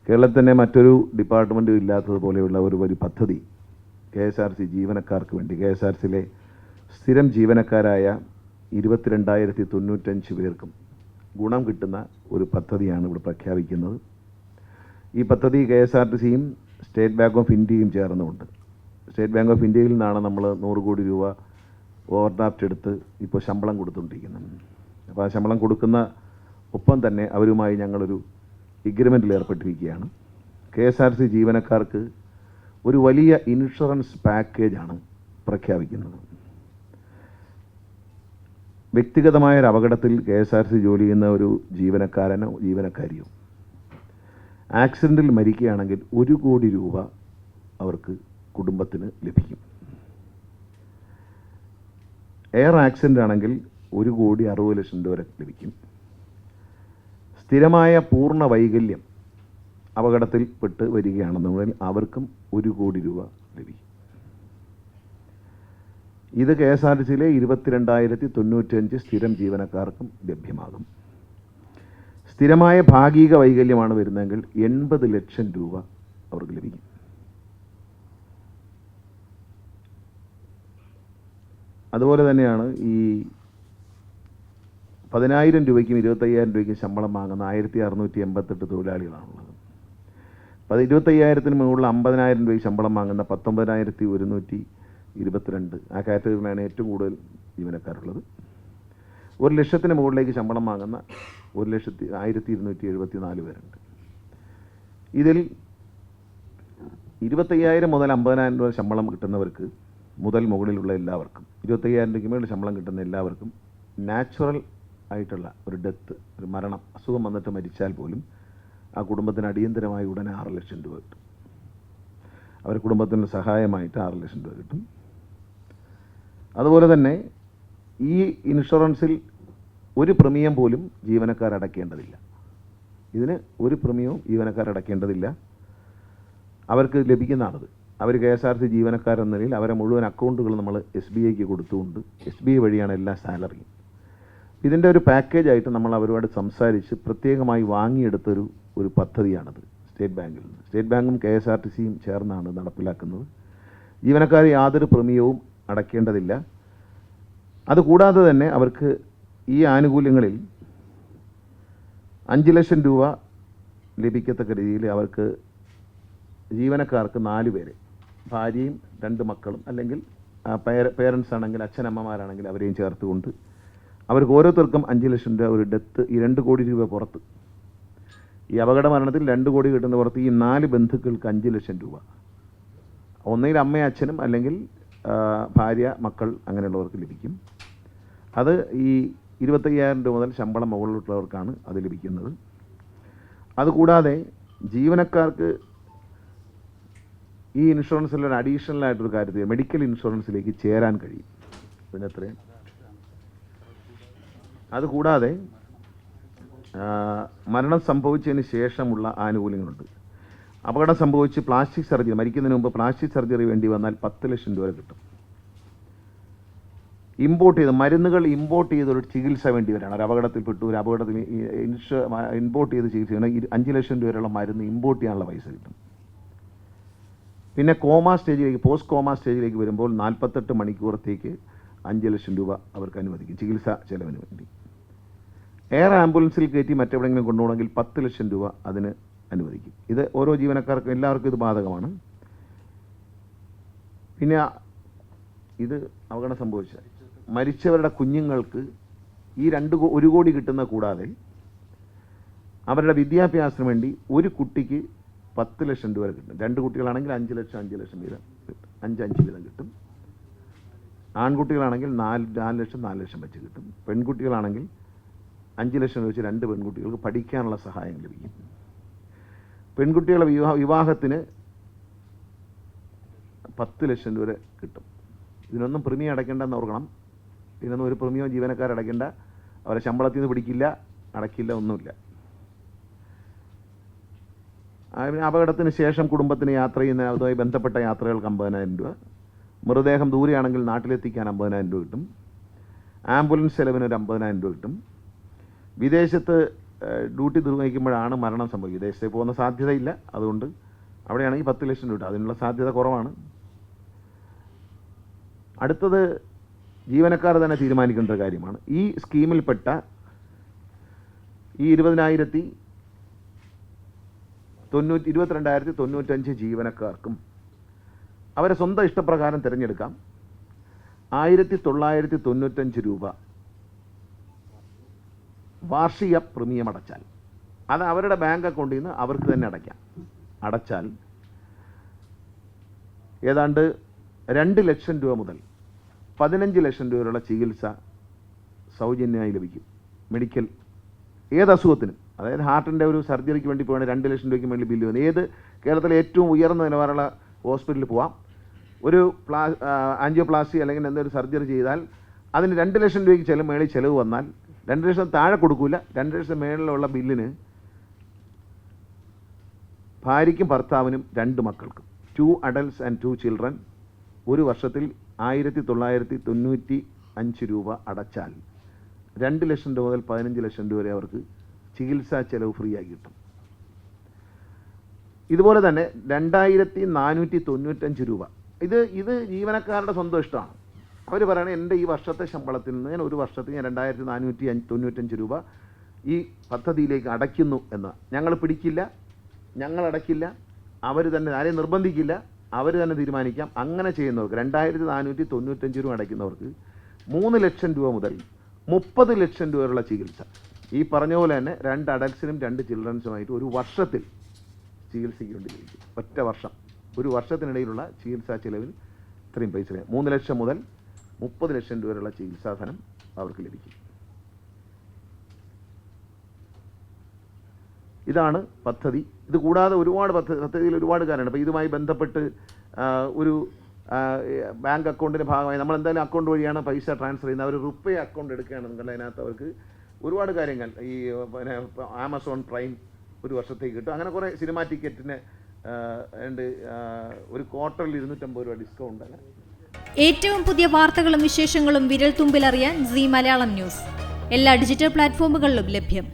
കേരളത്തിൽ തന്നെ മറ്റൊരു ഡിപ്പാർട്ട്മെൻറ്റും ഇല്ലാത്തതുപോലെയുള്ള ഒരു പദ്ധതി KSRC ജീവനക്കാർക്ക് വേണ്ടി KSRCയിലെ സ്ഥിരം ജീവനക്കാരായ 22,095 പേർക്കും ഗുണം കിട്ടുന്ന ഒരു പദ്ധതിയാണ് ഇവിടെ പ്രഖ്യാപിക്കുന്നത്. ഈ പദ്ധതി KSRTCയും സ്റ്റേറ്റ് ബാങ്ക് ഓഫ് ഇന്ത്യയും ചേർന്നുകൊണ്ട്, സ്റ്റേറ്റ് ബാങ്ക് ഓഫ് ഇന്ത്യയിൽ നിന്നാണ് നമ്മൾ 100 കോടി രൂപ ഓവർഡ്രാഫ്റ്റ് എടുത്ത് ഇപ്പോൾ ശമ്പളം കൊടുത്തുകൊണ്ടിരിക്കുന്നത്. അപ്പോൾ ആ ശമ്പളം കൊടുക്കുന്ന ഒപ്പം തന്നെ അവരുമായി ഞങ്ങളൊരു എഗ്രിമെൻറ്റിൽ ഏർപ്പെട്ടിരിക്കുകയാണ്. KSRC ജീവനക്കാർക്ക് ഒരു വലിയ ഇൻഷുറൻസ് പാക്കേജാണ് പ്രഖ്യാപിക്കുന്നത്. വ്യക്തിഗതമായൊരു അപകടത്തിൽ KSRC ജോലി ചെയ്യുന്ന ഒരു ജീവനക്കാരനോ ജീവനക്കാരിയോ ആക്സിഡൻറ്റിൽ മരിക്കുകയാണെങ്കിൽ 1 കോടി രൂപ അവർക്ക് കുടുംബത്തിന് ലഭിക്കും. എയർ ആക്സിഡൻ്റ് ആണെങ്കിൽ 1,60,00,000 രൂപ വരെ ലഭിക്കും. സ്ഥിരമായ പൂർണ്ണ വൈകല്യം അപകടത്തിൽ പെട്ട് വരികയാണെന്നുണ്ടെങ്കിൽ അവർക്കും 1 കോടി രൂപ ലഭിക്കും. ഇത് KSRTCയിലെ 22,095 സ്ഥിരം ജീവനക്കാർക്കും ലഭ്യമാകും. സ്ഥിരമായ ഭാഗിക വൈകല്യമാണ് വരുന്നതെങ്കിൽ 80 ലക്ഷം രൂപ അവർക്ക് ലഭിക്കും. അതുപോലെ തന്നെയാണ് ഈ 10,000 രൂപയ്ക്കും 25,000 രൂപയ്ക്കും ശമ്പളം വാങ്ങുന്ന 1,688 തൊഴിലാളികളാണുള്ളത്. 25,000-ന് മുകളിൽ 50,000 രൂപയ്ക്ക് ശമ്പളം വാങ്ങുന്ന 19,122 ആ കാറ്റഗറിയിലാണ് ഏറ്റവും കൂടുതൽ ജീവനക്കാരുള്ളത്. 1,00,000-ന് മുകളിലേക്ക് ശമ്പളം വാങ്ങുന്ന 1,0274 പേരുണ്ട്. ഇതിൽ 25,000 മുതൽ 50,000 രൂപ ശമ്പളം കിട്ടുന്നവർക്ക് മുകളിലുള്ള എല്ലാവർക്കും, 25,000 രൂപയ്ക്ക് മേളിൽ ശമ്പളം കിട്ടുന്ന എല്ലാവർക്കും നാച്ചുറൽ ആയിട്ടുള്ള ഒരു ഡെത്ത്, ഒരു മരണം, അസുഖം വന്നിട്ട് മരിച്ചാൽ പോലും ആ കുടുംബത്തിന് അടിയന്തരമായി ഉടനെ 6 ലക്ഷം രൂപ കിട്ടും. അവർ കുടുംബത്തിന് സഹായമായിട്ട് 6 ലക്ഷം രൂപ കിട്ടും. അതുപോലെ തന്നെ ഈ ഇൻഷുറൻസിൽ ഒരു പ്രീമിയം പോലും ജീവനക്കാരടയ്ക്കേണ്ടതില്ല. ഇതിന് ഒരു പ്രീമിയവും ജീവനക്കാരടയ്ക്കേണ്ടതില്ല. അവർക്ക് ലഭിക്കുന്നതാണത്. അവർ KSRC ജീവനക്കാരെന്ന നിലയിൽ അവരെ മുഴുവൻ അക്കൗണ്ടുകൾ നമ്മൾ SBIക്ക് കൊടുത്തുകൊണ്ട് SBI വഴിയാണ് എല്ലാ സാലറിയും. ഇതിൻ്റെ ഒരു പാക്കേജായിട്ട് നമ്മൾ അവരോട് സംസാരിച്ച് പ്രത്യേകമായി വാങ്ങിയെടുത്തൊരു പദ്ധതിയാണത് സ്റ്റേറ്റ് ബാങ്കിൽ നിന്ന്. സ്റ്റേറ്റ് ബാങ്കും KSRTCയും ചേർന്നാണ് നടപ്പിലാക്കുന്നത്. ജീവനക്കാർ യാതൊരു പ്രീമിയവും അടയ്ക്കേണ്ടതില്ല. അതുകൂടാതെ തന്നെ അവർക്ക് ഈ ആനുകൂല്യങ്ങളിൽ 5 ലക്ഷം രൂപ ലഭിക്കത്തക്ക രീതിയിൽ അവർക്ക് ജീവനക്കാർക്ക് 4 പേരെ, ഭാര്യയും 2 മക്കളും, അല്ലെങ്കിൽ പേരൻസ് ആണെങ്കിൽ അച്ഛനമ്മമാരാണെങ്കിൽ അവരെയും ചേർത്തുകൊണ്ട് അവർക്ക് ഓരോരുത്തർക്കും 5 ലക്ഷം രൂപ ഒരു ഡെത്ത്, ഈ 2 കോടി രൂപ പുറത്ത്, ഈ അപകട മരണത്തിൽ 2 കോടി കിട്ടുന്ന പുറത്ത് ഈ 4 ബന്ധുക്കൾക്ക് 5 ലക്ഷം രൂപ, ഒന്നുകിൽ അമ്മയും അച്ഛനും അല്ലെങ്കിൽ ഭാര്യ മക്കൾ അങ്ങനെയുള്ളവർക്ക് ലഭിക്കും. അത് ഈ 25,000 രൂപ മുതൽ ശമ്പളം മുകളിലുള്ളവർക്കാണ് അത് ലഭിക്കുന്നത്. അതുകൂടാതെ ജീവനക്കാർക്ക് ഈ ഇൻഷുറൻസിലൊരു അഡീഷണൽ ആയിട്ടൊരു കാര്യത്തിൽ മെഡിക്കൽ ഇൻഷുറൻസിലേക്ക് ചേരാൻ കഴിയും. ഇതിനത്രയും അതുകൂടാതെ മരണം സംഭവിച്ചതിന് ശേഷമുള്ള ആനുകൂല്യങ്ങളുണ്ട്. അപകടം സംഭവിച്ച് പ്ലാസ്റ്റിക് സർജറി, മരിക്കുന്നതിന് മുമ്പ് പ്ലാസ്റ്റിക് സർജറി വേണ്ടി വന്നാൽ 10 ലക്ഷം രൂപ കിട്ടും. മരുന്നുകൾ ഇമ്പോർട്ട് ചെയ്തൊരു ചികിത്സ വേണ്ടി വരികയാണ്. ഒരു അപകടത്തിൽപ്പെട്ടു, ഒരു അപകടത്തിൽ ഇമ്പോർട്ട് ചെയ്ത് ചികിത്സ ചെയ്യണം, 5 ലക്ഷം രൂപ വരെയുള്ള മരുന്ന് ഇമ്പോർട്ട് ചെയ്യാനുള്ള പൈസ കിട്ടും. പിന്നെ പോസ്റ്റ് കോമ സ്റ്റേജിലേക്ക് വരുമ്പോൾ 48 മണിക്കൂറത്തേക്ക് 5 ലക്ഷം രൂപ അവർക്ക് അനുവദിക്കും ചികിത്സാ ചെലവിന് വേണ്ടി. എയർ ആംബുലൻസിൽ കയറ്റി മറ്റെവിടെയെങ്കിലും കൊണ്ടുപോകണമെങ്കിൽ 10 ലക്ഷം രൂപ അതിന് അനുവദിക്കും. ഇത് ഓരോ ജീവനക്കാർക്കും എല്ലാവർക്കും ഇത് ബാധകമാണ്. പിന്നെ ഇത് അപകടം സംഭവിച്ചാൽ മരിച്ചവരുടെ കുഞ്ഞുങ്ങൾക്ക് ഈ 1 കോടി കിട്ടുന്ന കൂടാതെ അവരുടെ വിദ്യാഭ്യാസത്തിന് വേണ്ടി ഒരു കുട്ടിക്ക് 10 ലക്ഷം രൂപ കിട്ടും. 2 കുട്ടികളാണെങ്കിൽ 5 ലക്ഷം വീതം കിട്ടും. 5 വീതം കിട്ടും. ആൺകുട്ടികളാണെങ്കിൽ 4 ലക്ഷം വെച്ച് കിട്ടും. പെൺകുട്ടികളാണെങ്കിൽ 5 ലക്ഷം വെച്ച് 2 പെൺകുട്ടികൾക്ക് പഠിക്കാനുള്ള സഹായം ലഭിക്കും. പെൺകുട്ടികളുടെ വിവാഹത്തിന് 10 ലക്ഷം രൂപ കിട്ടും. ഇതിനൊന്നും പ്രീമിയം അടയ്ക്കേണ്ടെന്ന് ഓർക്കണം. ഇതിനൊന്നും ഒരു പ്രീമിയം ജീവനക്കാരടയ്ക്കേണ്ട. അവരെ ശമ്പളത്തിൽ നിന്ന് പിടിക്കില്ല, അടയ്ക്കില്ല, ഒന്നുമില്ല. അപകടത്തിന് ശേഷം കുടുംബത്തിന് യാത്ര ചെയ്യുന്ന അതുമായി ബന്ധപ്പെട്ട യാത്രകൾക്ക് 50,000 രൂപ. മൃതദേഹം ദൂരെയാണെങ്കിൽ നാട്ടിലെത്തിക്കാൻ 50,000 രൂപ കിട്ടും. ആംബുലൻസ് ചെലവിന് ഒരു 50,000 രൂപ കിട്ടും. വിദേശത്ത് ഡ്യൂട്ടി നിർവഹിക്കുമ്പോഴാണ് മരണം സംഭവിക്കുന്നത്. ദേശത്തേക്ക് പോകുന്ന സാധ്യതയില്ല. അതുകൊണ്ട് അവിടെയാണെങ്കിൽ 10 ലക്ഷം രൂപ അതിനുള്ള സാധ്യത കുറവാണ്. അടുത്തത് ജീവനക്കാർ തന്നെ തീരുമാനിക്കേണ്ട ഒരു കാര്യമാണ്. ഈ സ്കീമിൽപ്പെട്ട ഈ 22,095 ജീവനക്കാർക്കും അവരെ സ്വന്തം ഇഷ്ടപ്രകാരം തിരഞ്ഞെടുക്കാം. 1995 രൂപ വാർഷിക പ്രീമിയം അടച്ചാൽ അത് അവരുടെ ബാങ്ക് അക്കൗണ്ടിൽ നിന്ന് അവർക്ക് തന്നെ അടച്ചാൽ ഏതാണ്ട് 2 ലക്ഷം രൂപ മുതൽ 15 ലക്ഷം രൂപ വരെയുള്ള ചികിത്സ സൗജന്യമായി ലഭിക്കും. മെഡിക്കൽ ഏത് അസുഖത്തിനും, അതായത് ഹാർട്ടിൻ്റെ ഒരു സർജറിക്ക് വേണ്ടി പോകണമെങ്കിൽ 2 ലക്ഷം രൂപയ്ക്ക് മേളിൽ ബില്ല് വന്നു. ഏത് കേരളത്തിലെ ഏറ്റവും ഉയർന്ന നിലവാരമുള്ള ഹോസ്പിറ്റലിൽ പോവാം. ഒരു ആൻജിയോപ്ലാസ്റ്റി അല്ലെങ്കിൽ എന്തൊരു സർജറി ചെയ്താൽ അതിന് 2 ലക്ഷം രൂപയ്ക്ക് മേളിൽ ചിലവ് വന്നാൽ 2 ലക്ഷം താഴെ കൊടുക്കില്ല. 2 ലക്ഷം മേളിലുള്ള ബില്ലിന് ഭാര്യയ്ക്കും ഭർത്താവിനും 2 മക്കൾക്കും 2 adults and 2 children ഒരു വർഷത്തിൽ 1995 രൂപ അടച്ചാൽ 2 ലക്ഷം രൂപ മുതൽ 15 ലക്ഷം രൂപ വരെ അവർക്ക് ചികിത്സാ ചെലവ് ഫ്രീ ആയി കിട്ടും. ഇതുപോലെ തന്നെ 2,495 രൂപ ഇത് ജീവനക്കാരുടെ സ്വന്തം ഇഷ്ടമാണ്. അവർ പറയണത് എൻ്റെ ഈ വർഷത്തെ ശമ്പളത്തിൽ നിന്ന് ഞാൻ ഒരു വർഷത്തിൽ ഞാൻ 2,495 രൂപ ഈ പദ്ധതിയിലേക്ക് അടയ്ക്കുന്നു എന്ന്. ഞങ്ങൾ പിടിക്കില്ല, ഞങ്ങൾ അടയ്ക്കില്ല, അവർ തന്നെ ആരെയും നിർബന്ധിക്കില്ല, അവർ തന്നെ തീരുമാനിക്കാം. അങ്ങനെ ചെയ്യുന്നവർക്ക് 2,495 രൂപ അടയ്ക്കുന്നവർക്ക് 3 ലക്ഷം രൂപ മുതൽ 30 ലക്ഷം രൂപ വരെയുള്ള ചികിത്സ ഈ പറഞ്ഞ പോലെ തന്നെ 2 അഡൽട്സിനും 2 ചിൽഡ്രൻസുമായിട്ട് ഒരു വർഷത്തിൽ ചികിത്സയ്ക്ക് വേണ്ടി ലഭിക്കും. ഒറ്റ വർഷം, ഒരു വർഷത്തിനിടയിലുള്ള ചികിത്സാ ചിലവിൽ ഇത്രയും പൈസ 3 ലക്ഷം മുതൽ 30 ലക്ഷം രൂപ വരെയുള്ള ചികിത്സാധനം അവർക്ക് ലഭിക്കും. ഇതാണ് പദ്ധതി. ഇത് കൂടാതെ ഒരുപാട് പദ്ധതിയിൽ ഒരുപാട് കാര്യമുണ്ട്. അപ്പോൾ ഇതുമായി ബന്ധപ്പെട്ട് ഒരു ബാങ്ക് അക്കൗണ്ടിൻ്റെ ഭാഗമായി നമ്മൾ എന്തായാലും അക്കൗണ്ട് വഴിയാണ് പൈസ ട്രാൻസ്ഫർ ചെയ്യുന്നത്. അവർ റുപ്പേ അക്കൗണ്ട് എടുക്കുകയാണെന്നുണ്ടെങ്കിൽ അതിനകത്ത് അവർക്ക് ഒരുപാട് കാര്യങ്ങൾ ഈ പിന്നെ ആമസോൺ പ്രൈം ഒരു വർഷത്തേക്ക് കിട്ടും. അങ്ങനെ കുറേ സിനിമാ ടിക്കറ്റിന് ഒരു ക്വാർട്ടറിൽ 250 രൂപ ഡിസ്കൗണ്ട്. അങ്ങനെ ഏറ്റവും പുതിയ വാർത്തകളും വിശേഷങ്ങളും വിരൽ തുമ്പിലറിയാൻ സീ മലയാളം ന്യൂസ് എല്ലാ ഡിജിറ്റൽ പ്ലാറ്റ്ഫോമുകളിലും ലഭ്യം.